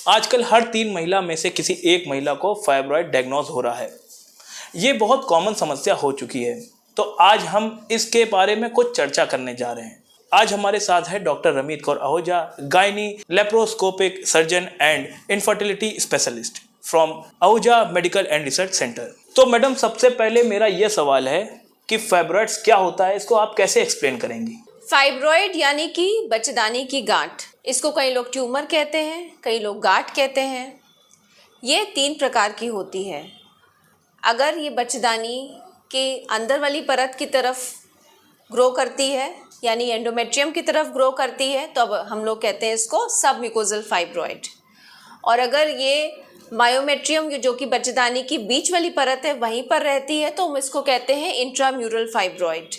आजकल हर 3 महिला में से किसी एक महिला को फाइब्रॉइड डायग्नोज हो रहा है। ये बहुत कॉमन समस्या हो चुकी है। तो आज हम इसके बारे में कुछ चर्चा करने जा रहे हैं। आज हमारे साथ है doctor Rameet Kaur Ahuja, gynae laparoscopic surgeon and infertility specialist from Ahuja medical and research centre. तो मैडम, सबसे पहले मेरा यह सवाल है कि फाइब्रॉइड्स क्या होता है, इसको आप कैसे एक्सप्लेन करेंगी? फाइब्रॉइड यानी कि बच्चेदानी की गांठ, इसको कई लोग ट्यूमर कहते हैं, कई लोग गांठ कहते हैं। ये 3 प्रकार की होती है। अगर ये बच्चेदानी के अंदर वाली परत की तरफ ग्रो करती है यानी एंडोमेट्रियम की तरफ ग्रो करती है तो अब हम लोग कहते हैं इसको सबम्यूकोजल फाइब्रॉइड। और अगर ये मायोमेट्रियम जो कि बच्चेदानी की बीच वाली परत है वहीं पर रहती है तो हम इसको कहते हैं इंट्राम्यूरल फाइब्रॉइड।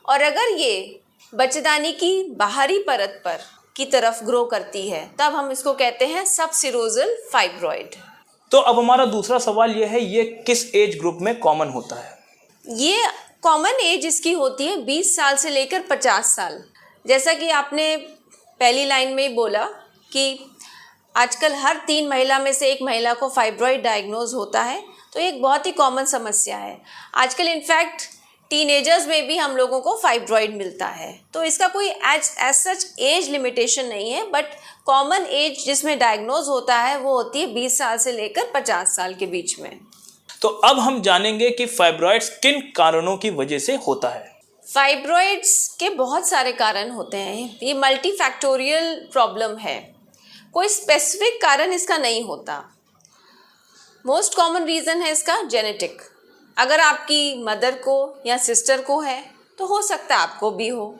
और अगर ये बच्चेदानी की बाहरी परत पर की तरफ ग्रो करती है तब हम इसको कहते हैं सबसिरोजल फाइब्रॉइड। तो अब हमारा दूसरा सवाल यह है, ये किस एज ग्रुप में कॉमन होता है? ये कॉमन एज इसकी होती है 20 साल से लेकर 50 साल। जैसा कि आपने पहली लाइन में ही बोला कि आजकल हर 3 महिला में से एक महिला को फाइब्रॉइड डायग्नोज होता है, तो एक बहुत ही कॉमन समस्या है। आजकल इनफैक्ट टीनेजर्स में भी हम लोगों को फाइब्रॉइड मिलता है। तो इसका कोई एज सच एज लिमिटेशन नहीं है, बट कॉमन एज जिसमें डायग्नोज होता है वो होती है 20 साल से लेकर 50 साल के बीच में। तो अब हम जानेंगे कि फाइब्रॉइड्स किन कारणों की वजह से होता है। फाइब्रॉइड्स के बहुत सारे कारण होते हैं। ये मल्टीफैक्टोरियल प्रॉब्लम है, कोई स्पेसिफिक कारण इसका नहीं होता। मोस्ट कॉमन रीज़न है इसका जेनेटिक। अगर आपकी मदर को या सिस्टर को है तो हो सकता है आपको भी हो।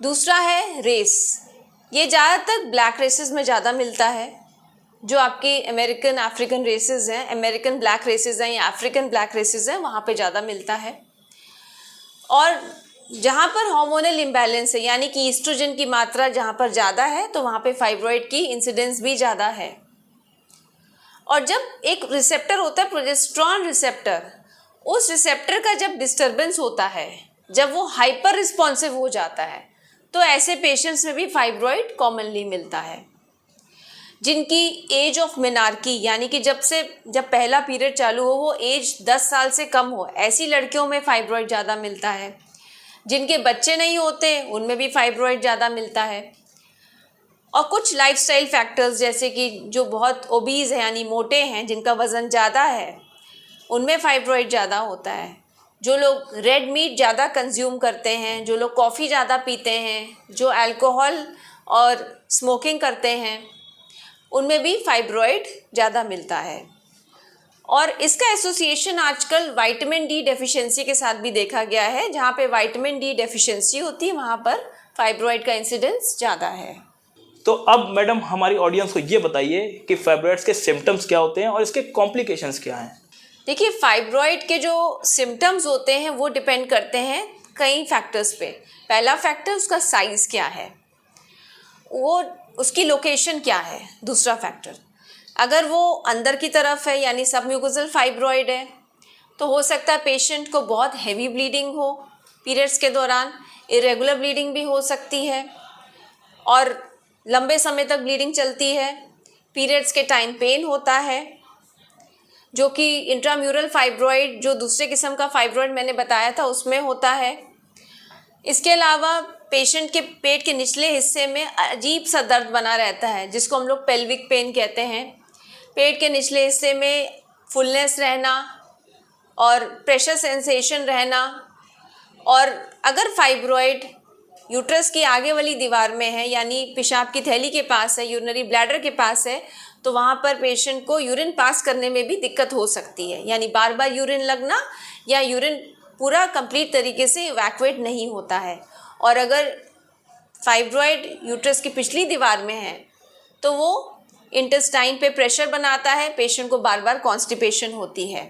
दूसरा है रेस। ये ज़्यादातर ब्लैक रेसेस में ज़्यादा मिलता है, जो आपके अमेरिकन अफ्रीकन रेसेस हैं, अमेरिकन ब्लैक रेसेस हैं या अफ्रीकन ब्लैक रेसेस हैं, वहाँ पे ज़्यादा मिलता है। और जहाँ पर हार्मोनल इम्बैलेंस है यानी कि ईस्ट्रोजन की मात्रा जहाँ पर ज़्यादा है तो वहाँ पे फाइब्रॉइड की इंसिडेंस भी ज़्यादा है। और जब एक रिसेप्टर होता है प्रोजेस्टेरॉन रिसेप्टर, उस रिसेप्टर का जब डिस्टर्बेंस होता है, जब वो हाइपर रिस्पॉन्सिव हो जाता है, तो ऐसे पेशेंट्स में भी फाइब्रॉइड कॉमनली मिलता है। जिनकी एज ऑफ मेनार्की यानी कि जब पहला पीरियड चालू हो वो एज 10 साल से कम हो, ऐसी लड़कियों में फाइब्रॉइड ज़्यादा मिलता है। जिनके बच्चे नहीं होते उनमें भी फाइब्रॉइड ज़्यादा मिलता है। और कुछ लाइफस्टाइल फैक्टर्स जैसे कि जो बहुत ओबीज हैं यानी मोटे हैं, जिनका वज़न ज़्यादा है, उनमें फाइब्रॉइड ज़्यादा होता है। जो लोग रेड मीट ज़्यादा कंज्यूम करते हैं, जो लोग कॉफ़ी ज़्यादा पीते हैं, जो अल्कोहल और स्मोकिंग करते हैं, उनमें भी फाइब्रॉइड ज़्यादा मिलता है। और इसका एसोसिएशन आजकल विटामिन डी डेफिशिएंसी के साथ भी देखा गया है। जहाँ पे विटामिन डी डेफिशिएंसी होती है वहाँ पर फाइब्रॉइड का इंसिडेंस ज़्यादा है। तो अब मैडम, हमारी ऑडियंस को ये बताइए कि फाइब्रॉइड्स के सिम्टम्स क्या होते हैं और इसके कॉम्प्लिकेशंस क्या हैं? देखिए, फाइब्रॉइड के जो सिम्टम्स होते हैं वो डिपेंड करते हैं कई फैक्टर्स पे। पहला फैक्टर उसका साइज़ क्या है, वो उसकी लोकेशन क्या है। दूसरा फैक्टर, अगर वो अंदर की तरफ है यानी सबम्यूकोजल फाइब्रॉइड है तो हो सकता है पेशेंट को बहुत हैवी ब्लीडिंग हो पीरियड्स के दौरान, इरेगुलर ब्लीडिंग भी हो सकती है और लंबे समय तक ब्लीडिंग चलती है। पीरियड्स के टाइम पेन होता है, जो कि इंट्राम्यूरल फाइब्रॉइड जो दूसरे किस्म का फाइब्रॉइड मैंने बताया था उसमें होता है। इसके अलावा पेशेंट के पेट के निचले हिस्से में अजीब सा दर्द बना रहता है, जिसको हम लोग पेल्विक पेन कहते हैं। पेट के निचले हिस्से में फुलनेस रहना और प्रेशर सेंसेशन रहना। और अगर फाइब्रॉइड यूट्रस की आगे वाली दीवार में है यानी पेशाब की थैली के पास है, यूरिनरी ब्लैडर के पास है, तो वहाँ पर पेशेंट को यूरिन पास करने में भी दिक्कत हो सकती है, यानी बार बार यूरिन लगना या यूरिन पूरा कंप्लीट तरीके से इवैक्यूएट नहीं होता है। और अगर फाइब्रॉइड यूट्रस की पिछली दीवार में है तो वो इंटेस्टाइन पे प्रेशर बनाता है, पेशेंट को बार बार कॉन्स्टिपेशन होती है।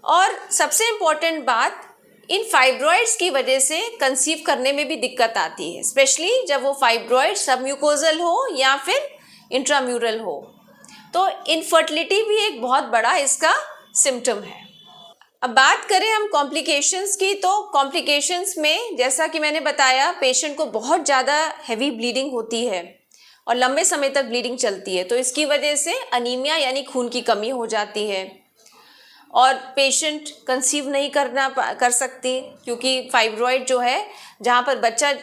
और सबसे इम्पॉर्टेंट बात, इन फाइब्रॉइड्स की वजह से कंसीव करने में भी दिक्कत आती है, स्पेशली जब वो फाइब्रॉइड सबम्यूकोजल हो या फिर इंट्राम्यूरल हो। तो इनफर्टिलिटी भी एक बहुत बड़ा इसका सिम्टम है। अब बात करें हम कॉम्प्लिकेशंस की, तो कॉम्प्लिकेशंस में जैसा कि मैंने बताया पेशेंट को बहुत ज़्यादा हैवी ब्लीडिंग होती है, और लंबे समय तक ब्लीडिंग चलती है, तो इसकी वजह से अनीमिया यानी खून की कमी हो जाती है और पेशेंट कंसीव नहीं कर सकती, क्योंकि फाइब्रॉइड जो है, जहाँ पर बच्चा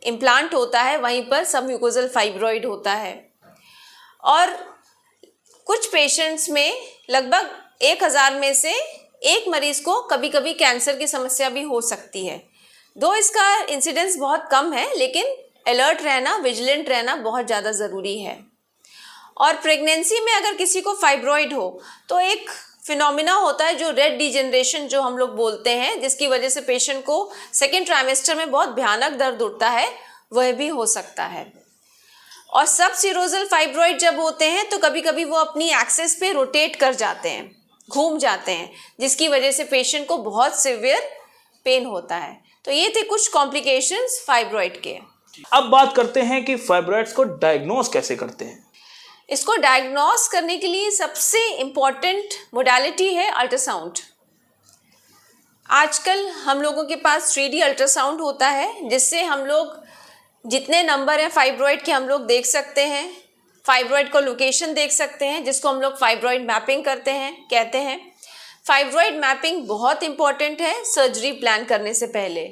इम्प्लांट होता है वहीं पर सबम्यूकोजल फाइब्रॉइड होता है। और कुछ पेशेंट्स में लगभग 1000 में से एक मरीज को कभी कभी कैंसर की समस्या भी हो सकती है। दो इसका इंसिडेंस बहुत कम है, लेकिन अलर्ट रहना, विजिलेंट रहना बहुत ज़्यादा ज़रूरी है। और प्रेगनेंसी में अगर किसी को फाइब्रॉइड हो तो एक फिनोमिना होता है जो रेड डिजेनरेशन जो हम लोग बोलते हैं, जिसकी वजह से पेशेंट को सेकेंड ट्राइमेस्टर में बहुत भयानक दर्द उठता है, वह भी हो सकता है। और सब सिरोजल फाइब्रॉइड जब होते हैं तो कभी कभी वो अपनी एक्सेस पे रोटेट कर जाते हैं, घूम जाते हैं, जिसकी वजह से पेशेंट को बहुत सिवियर पेन होता है। तो ये थे कुछ कॉम्प्लिकेशंस फाइब्रॉइड के। अब बात करते हैं कि फाइब्रॉइड्स को डायग्नोस कैसे करते हैं। इसको डायग्नोस करने के लिए सबसे इम्पॉर्टेंट मोडालिटी है अल्ट्रासाउंड। आजकल हम लोगों के पास 3D अल्ट्रासाउंड होता है, जिससे हम लोग जितने नंबर हैं फाइब्रॉइड के हम लोग देख सकते हैं, फाइब्रॉइड को लोकेशन देख सकते हैं, जिसको हम लोग फाइब्रॉइड मैपिंग कहते हैं। फाइब्रॉइड मैपिंग बहुत इम्पॉर्टेंट है सर्जरी प्लान करने से पहले।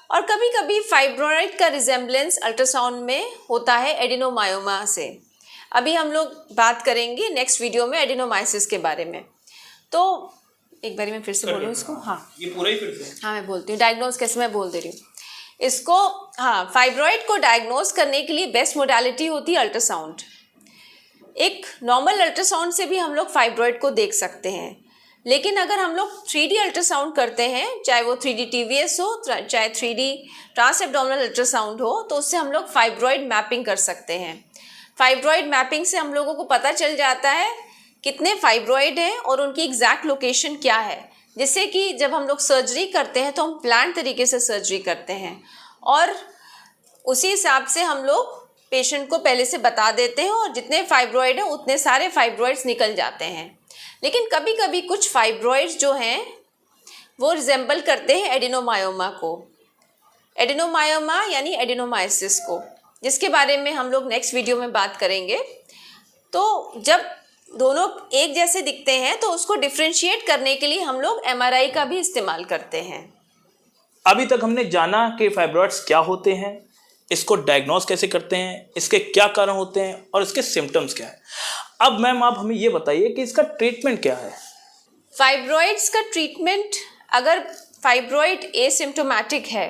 और कभी कभी फाइब्रॉइड का रिजेम्बलेंस अल्ट्रासाउंड में होता है एडिनोमायोमा से। अभी हम लोग बात करेंगे नेक्स्ट वीडियो में एडिनोमाइसिस के बारे में। तो एक बारी मैं फिर से बोलूँ इसको, हाँ ये पूरा ही फिर से, हाँ मैं बोलती हूँ डायग्नोज कैसे, मैं बोल दे रही हूँ इसको। हाँ, फाइब्रॉइड को डायग्नोज करने के लिए बेस्ट मोडालिटी होती है अल्ट्रासाउंड। एक नॉर्मल अल्ट्रासाउंड से भी हम लोग फाइब्रॉइड को देख सकते हैं, लेकिन अगर हम लोग 3D अल्ट्रासाउंड करते हैं, चाहे वो 3D TVS हो, चाहे 3D ट्रांस एब्डोमिनल अल्ट्रासाउंड हो, तो उससे हम लोग फाइब्रॉइड मैपिंग कर सकते हैं। फाइब्रॉइड मैपिंग से हम लोगों को पता चल जाता है कितने फाइब्रॉइड हैं और उनकी एग्जैक्ट लोकेशन क्या है, जिससे कि जब हम लोग सर्जरी करते हैं तो हम प्लान तरीके से सर्जरी करते हैं और उसी हिसाब से हम लोग पेशेंट को पहले से बता देते हैं और जितने फाइब्रॉइड हैं उतने सारे फाइब्रॉइड्स निकल जाते हैं। लेकिन कभी कभी कुछ फाइब्रॉइड्स जो हैं वो रिजेंबल करते हैं एडिनोमायोमा को, एडिनोमायोमा यानी एडिनोमाइसिस को, जिसके बारे में हम लोग नेक्स्ट वीडियो में बात करेंगे। तो जब दोनों एक जैसे दिखते हैं तो उसको डिफ्रेंशिएट करने के लिए हम लोग MRI का भी इस्तेमाल करते हैं। अभी तक हमने जाना कि फाइब्रॉइड्स क्या होते हैं, इसको डायग्नोस कैसे करते हैं, इसके क्या कारण होते हैं और इसके सिम्टम्स क्या है। अब मैम आप हमें ये बताइए कि इसका ट्रीटमेंट क्या है। फाइब्रॉइड्स का ट्रीटमेंट, अगर फाइब्रॉइड एसिम्प्टोमेटिक है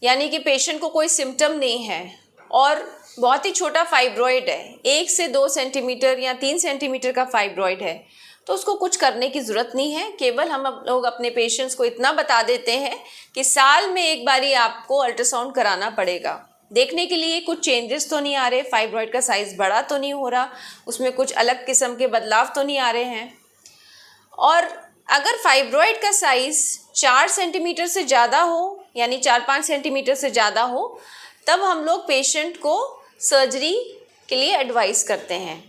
यानी कि पेशेंट को कोई सिम्टम नहीं है और बहुत ही छोटा फाइब्रॉइड है, 1 से 2 सेंटीमीटर या 3 सेंटीमीटर का फाइब्रॉइड है, तो उसको कुछ करने की ज़रूरत नहीं है। केवल हम लोग अपने पेशेंट्स को इतना बता देते हैं कि साल में एक बारी आपको अल्ट्रासाउंड कराना पड़ेगा, देखने के लिए कुछ चेंजेस तो नहीं आ रहे, फाइब्रॉइड का साइज़ बड़ा तो नहीं हो रहा, उसमें कुछ अलग किस्म के बदलाव तो नहीं आ रहे हैं। और अगर फाइब्रॉइड का साइज़ 4 सेंटीमीटर से ज़्यादा हो, यानी 4-5 सेंटीमीटर से ज़्यादा हो, तब हम लोग पेशेंट को सर्जरी के लिए एडवाइस करते हैं।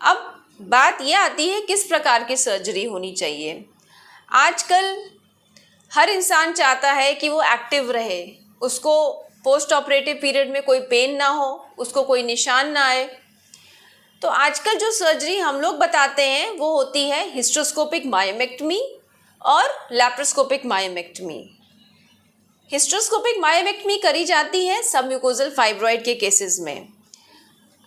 अब बात यह आती है किस प्रकार की सर्जरी होनी चाहिए। आजकल हर इंसान चाहता है कि वो एक्टिव रहे, उसको पोस्ट ऑपरेटिव पीरियड में कोई पेन ना हो, उसको कोई निशान ना आए। तो आजकल जो सर्जरी हम लोग बताते हैं वो होती है हिस्ट्रोस्कोपिक मायोमेक्टमी और लैप्रोस्कोपिक मायोमेक्टमी। हिस्ट्रोस्कोपिक मायोमेक्टमी करी जाती है सबम्यूकोजल फाइब्रॉइड के केसेस में।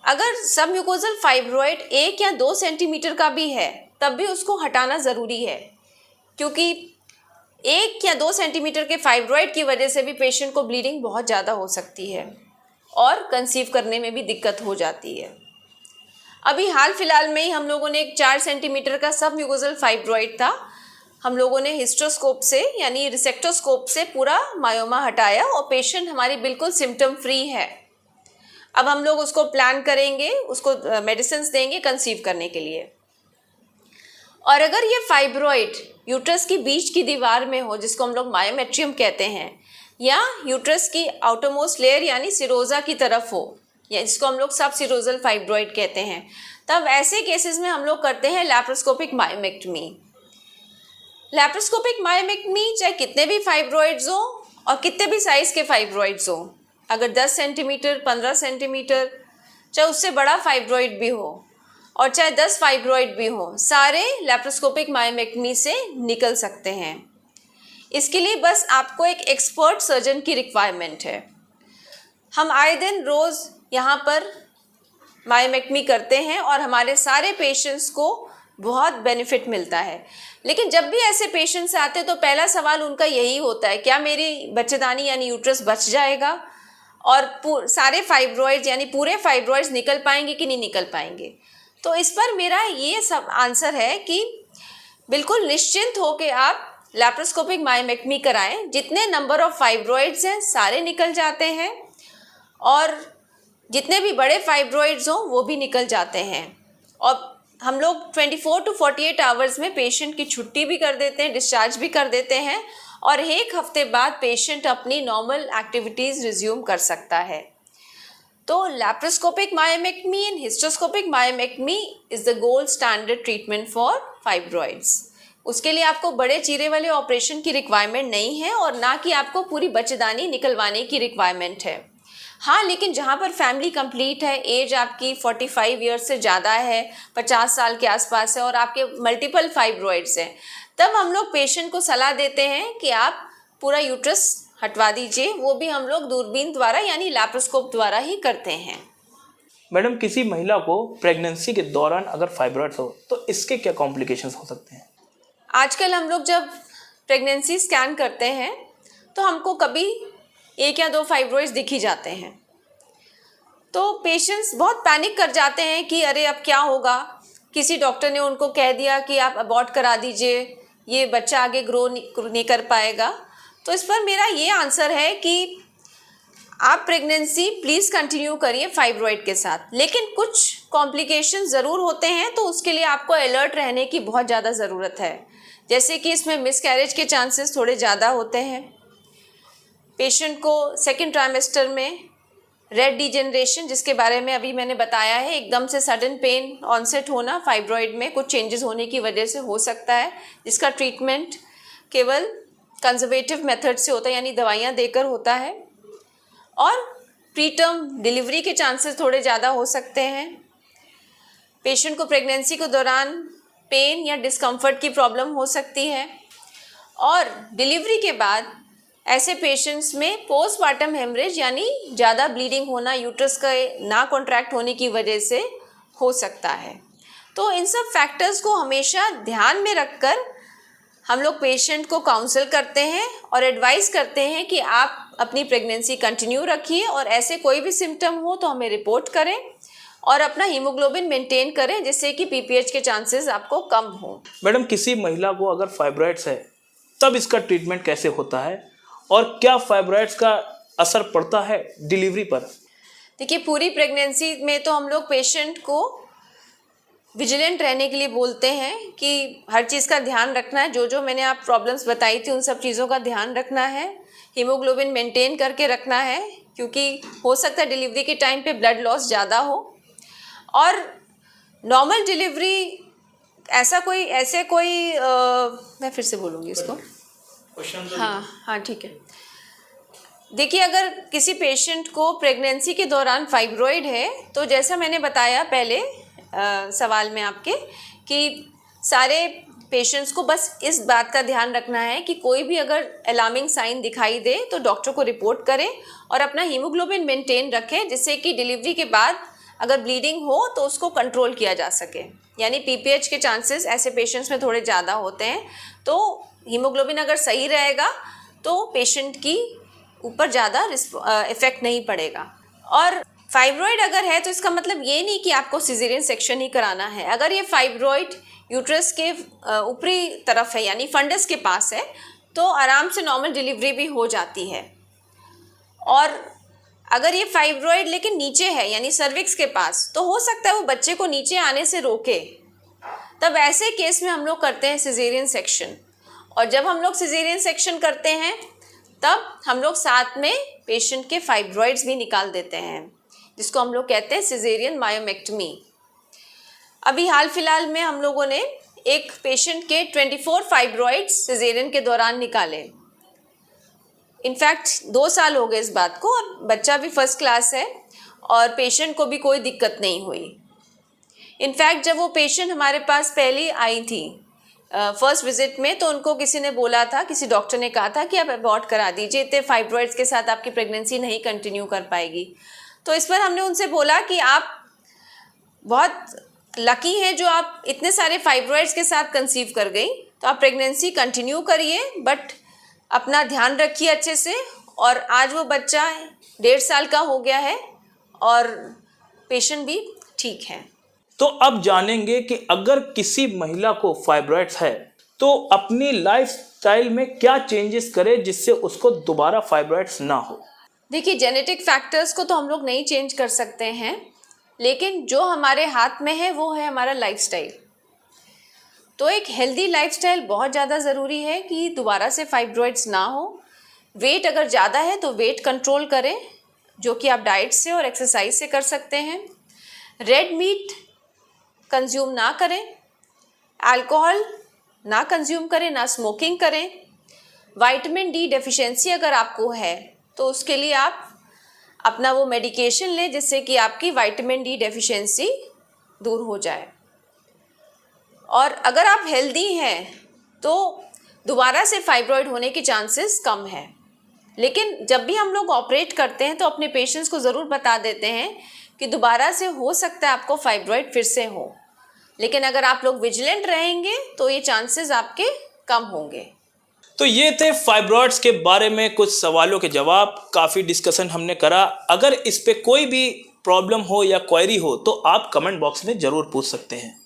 अगर सबम्यूकोजल फाइब्रॉइड 1 या 2 सेंटीमीटर का भी है तब भी उसको हटाना ज़रूरी है, क्योंकि 1 या 2 सेंटीमीटर के फाइब्रॉइड की वजह से भी पेशेंट को ब्लीडिंग बहुत ज़्यादा हो सकती है और कंसीव करने में भी दिक्कत हो जाती है। अभी हाल फिलहाल में ही हम लोगों ने एक 4 सेंटीमीटर का सबम्यूकोजल फाइब्रॉइड था, हम लोगों ने हिस्ट्रोस्कोप से यानी रिसेक्टोस्कोप से पूरा मायोमा हटाया और पेशेंट हमारी बिल्कुल सिम्टम फ्री है। अब हम लोग उसको प्लान करेंगे, उसको मेडिसिन देंगे कंसीव करने के लिए। और अगर ये फाइब्रॉइड यूट्रस की बीच की दीवार में हो, जिसको हम लोग मायोमेट्रियम कहते हैं, या यूट्रस की आउटरमोस्ट लेयर यानी सिरोजा की तरफ हो, या जिसको हम लोग सब सिरोजल फाइब्रॉइड कहते हैं, तब ऐसे केसेस में हम लोग करते हैं लैप्रोस्कोपिक मायोमेक्टमी। लैप्रोस्कोपिक मायोमेक्टमी चाहे कितने भी फाइब्रॉइड्स हो और कितने भी साइज़ के फाइब्रॉइड्स हो, अगर 10 सेंटीमीटर, 15 सेंटीमीटर, चाहे उससे बड़ा फाइब्रॉइड भी हो और चाहे 10 फाइब्रॉइड भी हो, सारे लैप्रोस्कोपिक मायोमेक्टमी से निकल सकते हैं। इसके लिए बस आपको एक एक्सपर्ट सर्जन की रिक्वायरमेंट है। हम आए दिन रोज़ यहाँ पर मायोमेक्टमी करते हैं और हमारे सारे पेशेंट्स को बहुत बेनिफिट मिलता है। लेकिन जब भी ऐसे पेशेंट्स आते हैं तो पहला सवाल उनका यही होता है, क्या मेरी बच्चेदानी यानी यूट्रस बच जाएगा और सारे फाइब्रॉइड्स यानी पूरे फाइब्रॉइड्स निकल पाएंगे कि नहीं निकल पाएंगे। तो इस पर मेरा ये सब आंसर है कि बिल्कुल निश्चिंत हो के आप लैप्रोस्कोपिक मायोमेक्टमी कराएं। जितने नंबर ऑफ फाइब्रॉइड्स हैं सारे निकल जाते हैं और जितने भी बड़े फाइब्रॉइड्स हों वो भी निकल जाते हैं। और हम लोग 24 to 48 आवर्स में पेशेंट की छुट्टी भी कर देते हैं, डिस्चार्ज भी कर देते हैं और 1 हफ्ते बाद पेशेंट अपनी नॉर्मल एक्टिविटीज़ रिज्यूम कर सकता है। तो laparoscopic myomectomy and hysteroscopic myomectomy is the gold standard treatment for fibroids. उसके लिए आपको बड़े चीरे वाले ऑपरेशन की रिक्वायरमेंट नहीं है और ना कि आपको पूरी बच्चेदानी निकलवाने की रिक्वायरमेंट है। हाँ, लेकिन जहाँ पर फैमिली कंप्लीट है, एज आपकी 45 ईयर्स से ज़्यादा है, 50 साल के आसपास है और आपके मल्टीपल फाइब्रॉइड्स हैं, तब हम लोग पेशेंट को सलाह देते हैं कि आप पूरा यूट्रस हटवा दीजिए। वो भी हम लोग दूरबीन द्वारा यानी लैप्रोस्कोप द्वारा ही करते हैं। मैडम, किसी महिला को प्रेगनेंसी के दौरान अगर फाइब्रॉइड्स हो तो इसके क्या कॉम्प्लिकेशंस हो सकते हैं? आजकल हम लोग जब प्रेगनेंसी स्कैन करते हैं तो हमको कभी 1 या 2 फाइब्रॉइड्स दिख ही जाते हैं। तो पेशेंट्स बहुत पैनिक कर जाते हैं कि अरे अब क्या होगा, किसी डॉक्टर ने उनको कह दिया कि आप अबॉर्ट करा दीजिए, ये बच्चा आगे ग्रो नहीं कर पाएगा। तो इस पर मेरा ये आंसर है कि आप प्रेगनेंसी प्लीज़ कंटिन्यू करिए फाइब्रॉइड के साथ, लेकिन कुछ कॉम्प्लिकेशन ज़रूर होते हैं तो उसके लिए आपको अलर्ट रहने की बहुत ज़्यादा ज़रूरत है। जैसे कि इसमें मिसकैरेज के चांसेस थोड़े ज़्यादा होते हैं। पेशेंट को सेकेंड ट्राइमेस्टर में रेड डिजेनरेशन, जिसके बारे में अभी मैंने बताया है, एकदम से सडन पेन ऑनसेट होना फाइब्रॉइड में कुछ चेंजेस होने की वजह से हो सकता है, जिसका ट्रीटमेंट केवल कंजर्वेटिव मेथड से होता है यानी दवाइयाँ देकर होता है। और प्रीटर्म डिलीवरी के चांसेस थोड़े ज़्यादा हो सकते हैं। पेशेंट को प्रेगनेंसी के दौरान पेन या डिस्कम्फर्ट की प्रॉब्लम हो सकती है और डिलीवरी के बाद ऐसे पेशेंट्स में पोस्टमार्टम हेमरेज यानी ज़्यादा ब्लीडिंग होना यूट्रस का ना कॉन्ट्रैक्ट होने की वजह से हो सकता है। तो इन सब फैक्टर्स को हमेशा ध्यान में रखकर हम लोग पेशेंट को काउंसल करते हैं और एडवाइस करते हैं कि आप अपनी प्रेगनेंसी कंटिन्यू रखिए और ऐसे कोई भी सिम्टम हो तो हमें रिपोर्ट करें और अपना हीमोग्लोबिन मेंटेन करें, जिससे कि पीपीएच के चांसेस आपको कम हो। मैडम, किसी महिला को अगर फाइब्रॉइड्स है तब इसका ट्रीटमेंट कैसे होता है और क्या फाइब्रॉइड्स का असर पड़ता है डिलीवरी पर? देखिए, पूरी प्रेगनेंसी में तो हम लोग पेशेंट को विजिलेंट रहने के लिए बोलते हैं कि हर चीज़ का ध्यान रखना है। जो जो मैंने आप प्रॉब्लम्स बताई थी उन सब चीज़ों का ध्यान रखना है, हीमोग्लोबिन मेंटेन करके रखना है, क्योंकि हो सकता है डिलीवरी के टाइम पे ब्लड लॉस ज़्यादा हो। और नॉर्मल डिलीवरी मैं फिर से बोलूँगी इसको। हाँ ठीक है। देखिए, अगर किसी पेशेंट को प्रेगनेंसी के दौरान फाइब्रॉइड है तो जैसा मैंने बताया पहले सवाल में आपके कि सारे पेशेंट्स को बस इस बात का ध्यान रखना है कि कोई भी अगर अलार्मिंग साइन दिखाई दे तो डॉक्टर को रिपोर्ट करें और अपना हीमोग्लोबिन मेंटेन रखें, जिससे कि डिलीवरी के बाद अगर ब्लीडिंग हो तो उसको कंट्रोल किया जा सके। यानी पीपीएच के चांसेस ऐसे पेशेंट्स में थोड़े ज़्यादा होते हैं, तो हीमोग्लोबिन अगर सही रहेगा तो पेशेंट की ऊपर ज़्यादा इफेक्ट नहीं पड़ेगा। और फाइब्रॉइड अगर है तो इसका मतलब ये नहीं कि आपको सिजेरियन सेक्शन ही कराना है। अगर ये फाइब्रॉइड यूट्रस के ऊपरी तरफ है यानी फंडस के पास है तो आराम से नॉर्मल डिलीवरी भी हो जाती है। और अगर ये फाइब्रॉइड लेकिन नीचे है यानी सर्विक्स के पास, तो हो सकता है वो बच्चे को नीचे आने से रोके। तब ऐसे केस में हम लोग करते हैं सिजेरियन सेक्शन। और जब हम लोग सिजेरियन सेक्शन करते हैं तब हम लोग साथ में पेशेंट के फाइब्रॉइड्स भी निकाल देते हैं, जिसको हम लोग कहते हैं सिजेरियन मायोमेक्टमी। अभी हाल फिलहाल में हम लोगों ने एक पेशेंट के 24 फाइब्रॉइड्स सिजेरियन के दौरान निकाले। इनफैक्ट 2 साल हो गए इस बात को, और बच्चा भी फर्स्ट क्लास है और पेशेंट को भी कोई दिक्कत नहीं हुई। इनफैक्ट जब वो पेशेंट हमारे पास पहले आई थी फर्स्ट विजिट में, तो उनको किसी ने बोला था, किसी डॉक्टर ने कहा था कि आप अबॉर्ट करा दीजिए, इतने फाइब्रॉइड्स के साथ आपकी प्रेगनेंसी नहीं कंटिन्यू कर पाएगी। तो इस पर हमने उनसे बोला कि आप बहुत लकी हैं जो आप इतने सारे फाइब्रॉइड्स के साथ कंसीव कर गई, तो आप प्रेगनेंसी कंटिन्यू करिए, बट अपना ध्यान रखिए अच्छे से। और आज वो बच्चा 1.5 साल का हो गया है और पेशेंट भी ठीक है। तो अब जानेंगे कि अगर किसी महिला को फाइब्रॉइड्स है तो अपनी लाइफस्टाइल में क्या चेंजेस करे जिससे उसको दोबारा फाइब्रॉइड्स ना हो। देखिए, जेनेटिक फैक्टर्स को तो हम लोग नहीं चेंज कर सकते हैं, लेकिन जो हमारे हाथ में है वो है हमारा लाइफस्टाइल। तो एक हेल्दी लाइफस्टाइल बहुत ज़्यादा ज़रूरी है कि दोबारा से फाइब्रॉइड्स ना हो। वेट अगर ज़्यादा है तो वेट कंट्रोल करें, जो कि आप डाइट से और एक्सरसाइज से कर सकते हैं। रेड मीट कंज्यूम ना करें, अल्कोहल ना कंज्यूम करें, ना स्मोकिंग करें। विटामिन डी डेफिशिएंसी अगर आपको है तो उसके लिए आप अपना वो मेडिकेशन लें जिससे कि आपकी विटामिन डी डेफिशिएंसी दूर हो जाए। और अगर आप हेल्दी हैं तो दोबारा से फाइब्रॉइड होने के चांसेस कम हैं। लेकिन जब भी हम लोग ऑपरेट करते हैं तो अपने पेशेंट्स को ज़रूर बता देते हैं कि दोबारा से हो सकता है आपको फाइब्रॉइड फिर से हो, लेकिन अगर आप लोग विजिलेंट रहेंगे तो ये चांसेस आपके कम होंगे। तो ये थे फाइब्रॉइड्स के बारे में कुछ सवालों के जवाब। काफ़ी डिस्कशन हमने करा। अगर इस पे कोई भी प्रॉब्लम हो या क्वेरी हो तो आप कमेंट बॉक्स में ज़रूर पूछ सकते हैं।